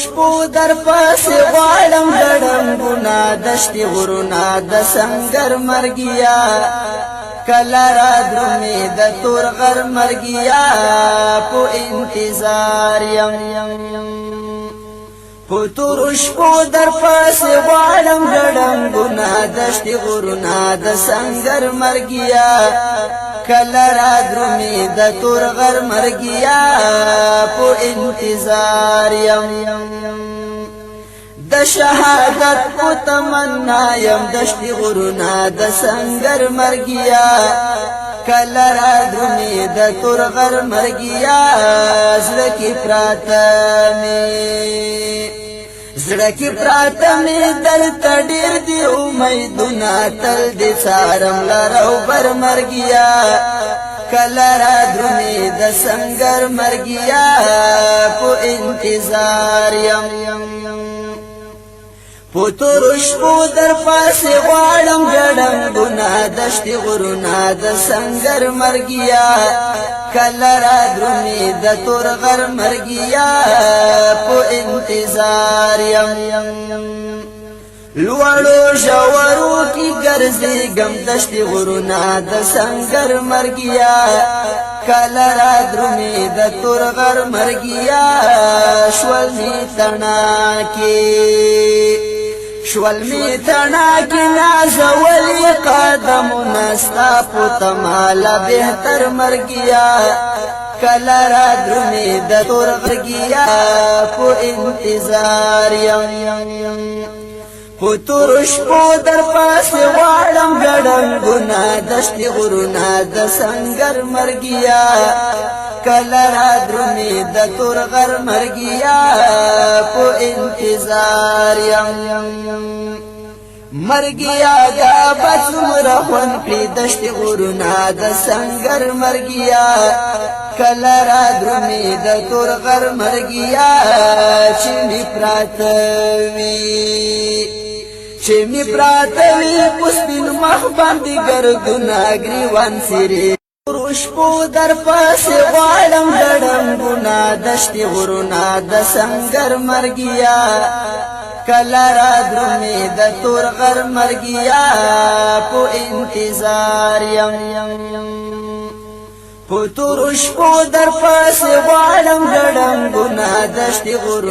شپو در پاس غواړم ګډم ګنا دشتي غرونا د سنگر مرګیا کله را درومې د تور غر مرګیا په انتظار یم په تور شپو در پاس غواړم ګډم ګنا دشتي غرونا د سنگر مرګیا کله را درومې د تور غر مرګیا په انتظار یم د شهادت په تمنا یم دشتي غرونا د سنگر مرګیا کله را درومې د تور غر مرګیا زړه کې پراته مې درته ډېر دي امیدونه تل دې څارم لرو بر مرګیا کله را درومې د سنگر مرګیا په انتظار یم په تور شپو در پاسې غواړم ګډم ګنا دشتي غرونا د سنگر مرګیا کله را درومې د تور غر مرګیا په انتظار یم لوړو ژورو کې ګرځېږم دشتي غرونا د سنگر مرګیا کله را درومې د تور غر مرګیا شول می تڼاکې نازولې قدمونه ستا په تماله بهتر مرګیا کله را درومې د تور مرګیا په انتظار یم په تور شپو در پاسې غواړم ګډم ګنا دشتي غرونا د سنگر مرګیا کله را درومې د تور غر مرګیا په انتظار یم مرګیا دا بڅومره خوند کړي دشتي غرونا د سنگر مرګیا کله را درومې د تور غر مرګیا چې می پراته وي پسپین مخ باندې ګردونه ګریوان سیرې شپو در پاسې غواړم ګډم ګنا دشتي غرونا د سنگر مرګیا کله را درومې د تور غر مرګیا په انتظار یم په تور شپو در پاسې غواړم ګډم ګنا دشتي غرونا